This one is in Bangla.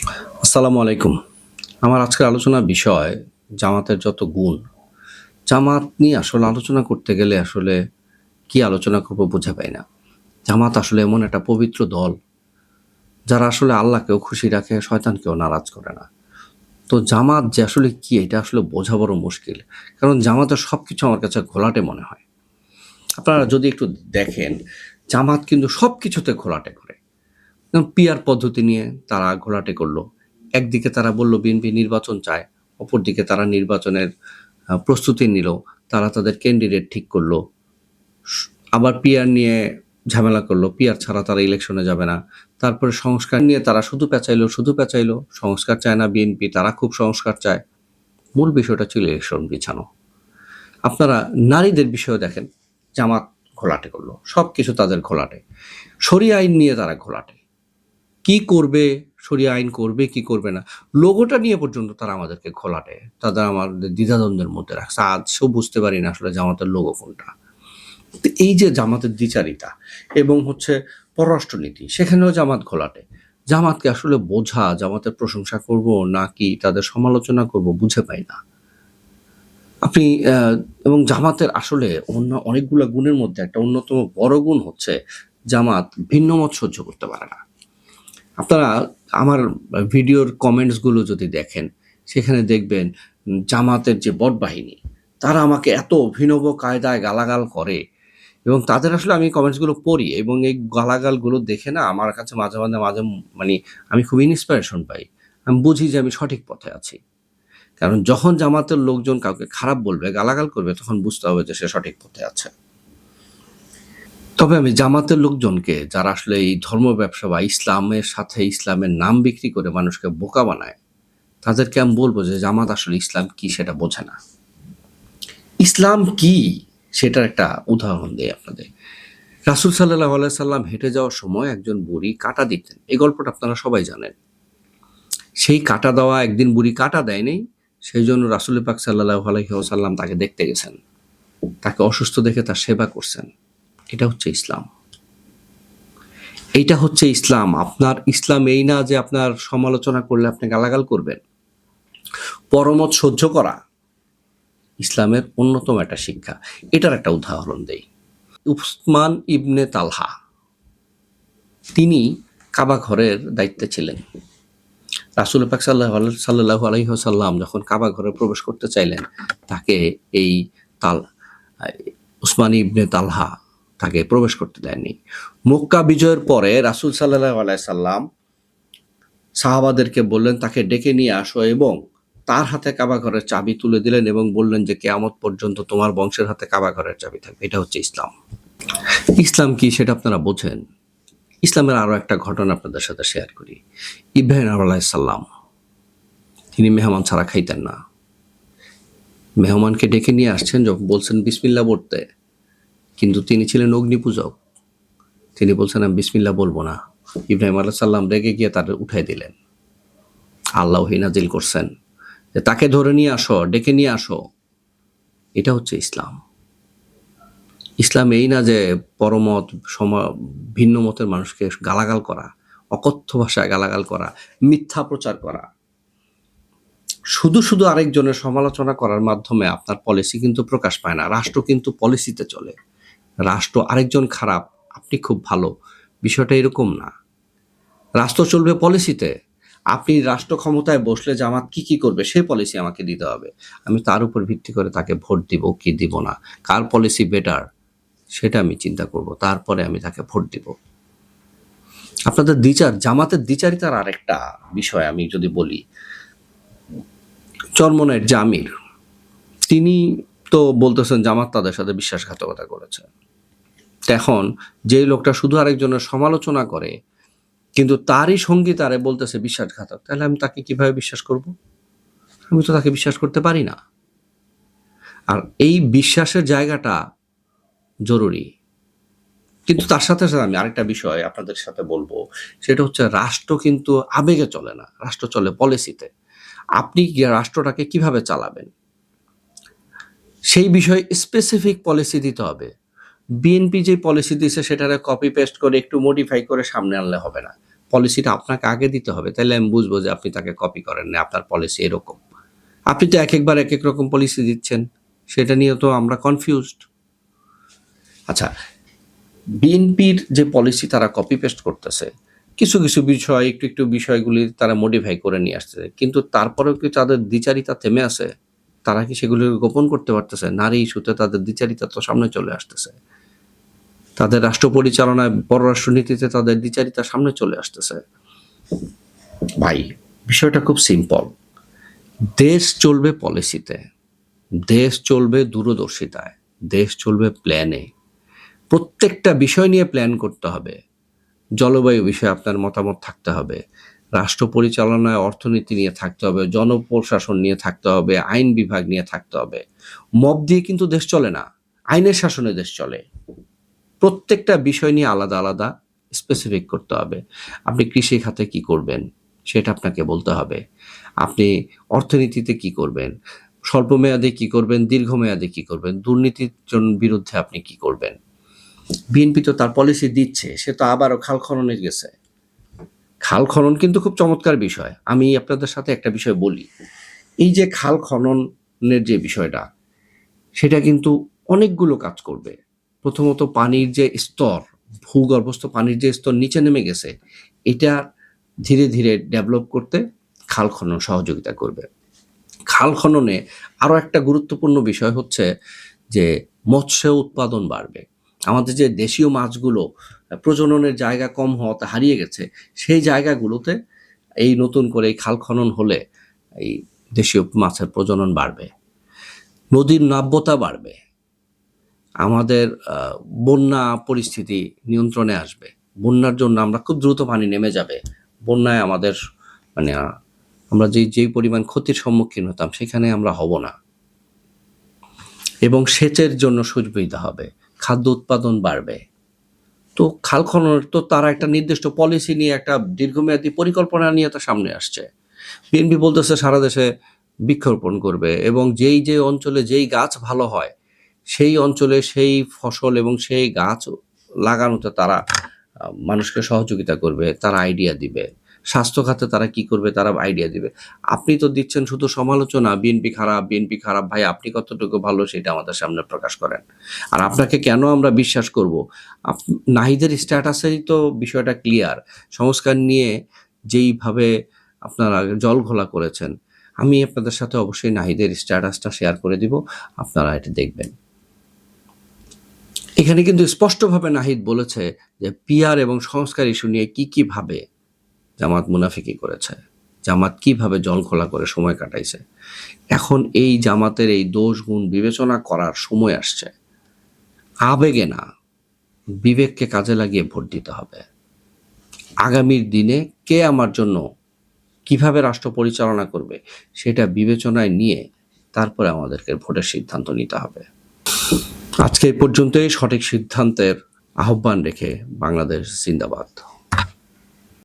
আসসালামু আলাইকুম। আমার আজকের আলোচনার বিষয় জামাতের যত গুণ। জামাত নিয়ে আসলে আলোচনা করতে গেলে আসলে কি আলোচনা করব বুঝে পাই না। জামাত আসলে এমন একটা পবিত্র দল, যারা আসলে আল্লাহকেও খুশি রাখে, শয়তানকেও নারাজ করে না। তো জামাত যে আসলে কি এটা আসলে বোঝা বড় মুশকিল। কারণ জামাতের সবকিছু আমার কাছে ঘোলাটে মনে হয়। আপনারা যদি একটু দেখেন, জামাত কিন্তু সবকিছুতে ঘোলাটে করে। যেমন পিআর পদ্ধতি নিয়ে তারা ঘোলাটে করলো। একদিকে তারা বলল বিএনপি নির্বাচন চায়, অপরদিকে তারা নির্বাচনের প্রস্তুতি নিল, তারা তাদের ক্যান্ডিডেট ঠিক করলো। আবার পিআর নিয়ে ঝামেলা করলো, পিআর ছাড়া তারা ইলেকশনে যাবে না। তারপরে সংস্কার নিয়ে তারা শুধু পেঁচাইলো, সংস্কার চায় না বিএনপি, তারা খুব সংস্কার চায়। মূল বিষয়টা ছিল ইলেকশন বিছানো। আপনারা নারীদের বিষয়ে দেখেন, জামাত ঘোলাটে করলো, সব কিছু তাদের ঘোলাটে। শরিয়া আইন নিয়ে তারা ঘোলাটে, কি করবে, শরিয়া আইন করবে কি করবে না, লোগোটা নিয়ে পর্যন্ত তারা আমাদেরকে ঘোলাটে, তাদের আমাদের দ্বিধাদ্বন্দ্বের মধ্যে রাখছে। আজও বুঝতে পারি না আসলে জামাতের লোগো কোনটা। তো এই যে জামাতের দ্বিচারিতা এবং পররাষ্ট্রনীতি, সেখানেও জামাত ঘোলাটে। জামাতকে আসলে বোঝা, জামাতের প্রশংসা করব নাকি তাদের সমালোচনা করব বুঝে পাই না। আপনি এবং জামাতের আসলে অন্য অনেকগুলো গুণের মধ্যে একটা অন্যতম বড় গুণ হচ্ছে জামাত ভিন্ন মত সহ্য করতে পারে না। আপনারা আমার ভিডিওর কমেন্টসগুলো যদি দেখেন, সেখানে দেখবেন জামাতের যে বট বাহিনী, তারা আমাকে এত অভিনব কায়দায় গালাগাল করে, এবং তাদের আসলে আমি কমেন্টসগুলো পড়ি এবং এই গালাগালগুলো দেখে না আমার কাছে মাঝে মানে আমি খুব ইন্সপিরেশন পাই। আমি বুঝি যে আমি সঠিক পথে আছি। কারণ যখন জামাতের লোকজন কাউকে খারাপ বলবে, গালাগাল করবে, তখন বুঝতে হবে যে সে সঠিক পথে আছে। তবে আমি জামাতের লোকজনকে, যারা আসলে এই ধর্ম ব্যবসা বা ইসলামের সাথে ইসলামের নাম বিক্রি করে মানুষকে বোকা বানায়, তাদেরকে আমি বলবো যে জামাত আসলে ইসলাম কি সেটা বোঝে না। ইসলাম কি সেটার একটা উদাহরণ দেই আপনাদের। রাসূল সাল্লাল্লাহু আলাইহি সাল্লাম হেঁটে যাওয়ার সময় একজন বুড়ি কাঁটা দিতেন, এই গল্পটা আপনারা সবাই জানেন। সেই কাঁটা দেওয়া একদিন বুড়ি কাঁটা দেয়নি, সেই জন্য রাসূল পাক সাল্লাল্লাহু আলাইহি ওয়াসাল্লাম তাকে দেখতে গেছেন, তাকে অসুস্থ দেখে তার সেবা করছেন। এটা হচ্ছে ইসলাম। এইটা হচ্ছে ইসলাম। আপনার ইসলাম এই না যে আপনার সমালোচনা করলে আপনি গালাগাল করবেন। পরমত সহ্য করা ইসলামের অন্যতম একটা শিক্ষা। এটার একটা উদাহরণ দেই। উসমান ইবনে তালহা, তিনি কাবা ঘরের দায়িত্বে ছিলেন। রাসূল পাক সাল্লাল্লাহু আলাইহি ওয়াসাল্লাম যখন কাবা ঘরে প্রবেশ করতে চাইলেন, তাকে এই তাল উসমান ইবনে তালহা তাকে প্রবেশ করতে দেননি। মক্কা বিজয়ের পরে রাসূল সাল্লাল্লাহু আলাইহি সাল্লাম সাহাবাদেরকে বললেন তাকে ডেকে নিয়ে আসো, এবং তার হাতে কাবা ঘরের চাবি তুলে দিলেন এবং বললেন যে কিয়ামত পর্যন্ত তোমার বংশের হাতে কাবা ঘরের চাবি থাকবে। এটা হচ্ছে ইসলাম। ইসলাম কি সেটা আপনারা বোঝেন। ইসলামের আরো একটা ঘটনা আপনাদের সাথে শেয়ার করি। ইব্রাহিম আলাইহিস সালাম, তিনি মেহমান ছাড়া খাইতেন না। মেহমানকে ডেকে নিয়ে আসছেন, যখন বলছেন বিসমিল্লাহ বলতে, কিন্তু তিনি ছিলেন অগ্নিপূজক। তিনি বলছেন আমি বিসমিল্লাহ বলবো না। ইব্রাহিম আলাইহিস সালাম রেগে গিয়ে তাদের উঠাই দিলেন। আল্লাহ নাজিল করছেন যে তাকে ধরে নিয়ে আসো, ডেকে নিয়ে আসো। এটা হচ্ছে ইসলাম। ইসলাম এই না যে পরমত ভিন্ন মতের মানুষকে গালাগাল করা, অকথ্য ভাষায় গালাগাল করা, মিথ্যা প্রচার করা। শুধু আরেকজনের সমালোচনা করার মাধ্যমে আপনার পলিসি কিন্তু প্রকাশ পায় না। রাষ্ট্র কিন্তু পলিসিতে চলে। রাষ্ট্র আরেকজন খারাপ, আপনি খুব ভালো, বিষয়টা এরকম না। রাষ্ট্র চলবে পলিসিতে। আপনি রাষ্ট্র ক্ষমতায় বসলে জামাত কি করবে সেই পলিসি আমাকে দিতে হবে। আমি তার উপর ভিত্তি করে তাকে ভোট দিব কি দিব না, কার পলিসি বেটার সেটা আমি চিন্তা করব, তারপরে আমি তাকে ভোট দিব। আপনাদের জামাতের দ্বিচারিতার আরেকটা বিষয় আমি যদি বলি, চরমনের যে আমির, তিনি তো বলতেছেন জামাত তাদের সাথে বিশ্বাসঘাতকতা করেছে। এখন যেই লোকটা শুধু আরেকজনের সমালোচনা করে কিন্তু তারই সঙ্গী তারে বলতেছে বিশ্বাসঘাতক, তাহলে আমি তাকে কিভাবে বিশ্বাস করব? আমি তো তাকে বিশ্বাস করতে পারি না। আর এই বিশ্বাসের জায়গাটা জরুরি। কিন্তু তার সাথে আমি আরেকটা বিষয় আপনাদের সাথে বলবো, সেটা হচ্ছে রাষ্ট্র কিন্তু আবেগে চলে না, রাষ্ট্র চলে পলিসিতে। আপনি রাষ্ট্রটাকে কিভাবে চালাবেন সেই বিষয়ে স্পেসিফিক পলিসি দিতে হবে। বিএনপি যে পলিসি দিছে সেটারে কপি পেস্ট করে একটু মডিফাই করে সামনে আনলে হবে না। পলিসিটা আপনাকে আগে দিতে হবে, তাহলে আমি বুঝবো যে আপনি তাকে কপি করেন না, আপনার পলিসি এরকম। আপনি তো একবার এক রকম পলিসি দিচ্ছেন, সেটা নিয়ে তো আমরা কনফিউজড। আচ্ছা, বিএনপির যে পলিসি তারা কপি পেস্ট করতেছে, কিছু কিছু বিষয় একটু বিষয়গুলি তারা মডিফাই করে নিয়ে আসতেছে, কিন্তু তারপরেও কি তাদের দ্বিচারিতা থেমে আছে? তারা কি সেগুলি গোপন করতে পারতেছে? নারী ইস্যুতে তাদের দ্বিচারিতা তো সামনে চলে আসতেছে, তাদের রাষ্ট্র পরিচালনায় পররাষ্ট্রনীতিতে তাদের দ্বিচারিতা সামনে চলে আসতেছে। ভাই, বিষয়টা খুব সিম্পল। দেশ চলবে পলিসিতে, দেশ চলবে দূরদর্শিতায়, দেশ চলবে প্ল্যানে। প্রত্যেকটা বিষয় নিয়ে প্ল্যান করতে হবে। জলবায়ু বিষয়ে আপনার মতামত থাকতে হবে, রাষ্ট্র পরিচালনায় অর্থনীতি নিয়ে থাকতে হবে, জনপ্রশাসন নিয়ে থাকতে হবে, আইন বিভাগ নিয়ে থাকতে হবে। মব দিয়ে কিন্তু দেশ চলে না, আইনের শাসনে দেশ চলে। প্রত্যেকটা বিষয় নিয়ে আলাদা আলাদা স্পেসিফিক করতে হবে। আপনি কৃষি খাতে কি করবেন সেটা আপনাকে বলতে হবে, আপনি অর্থনীতিতে কি করবেন, স্বল্পমেয়াদে কি করবেন, দীর্ঘমেয়াদে কি করবেন, দুর্নীতির বিরুদ্ধে আপনি কি করবেন। বিএনপি তো তার পলিসি দিচ্ছে, সে তো আবারও খাল খননে গেছে। খাল খনন কিন্তু খুব চমৎকার বিষয়। আমি আপনাদের সাথে একটা বিষয় বলি, এই যে খাল খননের যে বিষয়টা, সেটা কিন্তু অনেকগুলো কাজ করবে। প্রথমত পানির যে স্তর, ভূগর্ভস্থ পানির যে স্তর নিচে নেমে গেছে, এটা ধীরে ধীরে ডেভেলপ করতে খাল খনন সহযোগিতা করবে। খাল খননে আরও একটা গুরুত্বপূর্ণ বিষয় হচ্ছে যে মৎস্য উৎপাদন বাড়বে। আমাদের যে দেশীয় মাছগুলো প্রজননের জায়গা কম হওয়াতে হারিয়ে গেছে, সেই জায়গাগুলোতে এই নতুন করে এই খাল খনন হলে এই দেশীয় মাছের প্রজনন বাড়বে, নদীর নাব্যতা বাড়বে, আমাদের বন্যা পরিস্থিতি নিয়ন্ত্রণে আসবে। বন্যার জন্য আমরা খুব দ্রুত পানি নেমে যাবে, বন্যায় আমাদের মানে আমরা যেই পরিমাণ ক্ষতির সম্মুখীন হতাম সেখানে আমরা হব না। এবং সেচের জন্য সুবিধা হবে, খাদ্য উৎপাদন বাড়বে। তো খাল খননের তো তারা একটা নির্দিষ্ট পলিসি নিয়ে একটা দীর্ঘমেয়াদী পরিকল্পনা নিয়ে তো সামনে আসছে। বিএনপি বলতেছে সারা দেশে বৃক্ষরোপণ করবে, এবং যে অঞ্চলে যেই গাছ ভালো হয় সেই অঞ্চলে সেই ফসল এবং সেই গাছ লাগানোতে তারা মানুষকে সহযোগিতা করবে, তারা আইডিয়া দিবে। স্বাস্থ্য খাতে তারা কি করবে তারা আইডিয়া দিবে। আপনি তো দিচ্ছেন শুধু সমালোচনা, বিএনপি খারাপ। ভাই, আপনি কতটুকু ভালো সেটা আমাদের সামনে প্রকাশ করেন। আর আপনাকে কেন আমরা বিশ্বাস করব? নাহিদের স্ট্যাটাসেই তো বিষয়টা ক্লিয়ার। সংস্কার নিয়ে যেইভাবে আপনারা জল ঘোলা করেছেন, আমি আপনাদের সাথে অবশ্যই নাহিদের স্ট্যাটাসটা শেয়ার করে দিব, আপনারা এটা দেখবেন। এখানে কিন্তু স্পষ্টভাবে নাহিদ বলেছে যে পিআর এবং সংস্কার ইস্যু নিয়ে কি ভাবে জামাত মুনাফিকি করেছে, জামাত কিভাবে জল খোলা করে সময় কাটাইছে। এখন এই জামাতের এই দোষ গুণ বিবেচনা করার সময় আসছে। আবেগে না, বিবেককে কাজে লাগিয়ে ভোট দিতে হবে। আগামীর দিনে কে আমার জন্য কিভাবে রাষ্ট্র পরিচালনা করবে সেটা বিবেচনায় নিয়ে তারপরে আমাদেরকে ভোটের সিদ্ধান্ত নিতে হবে। আজকে এই পর্যন্তই। সঠিক সিদ্ধান্তের আহ্বান রেখে বাংলাদেশ জিন্দাবাদ।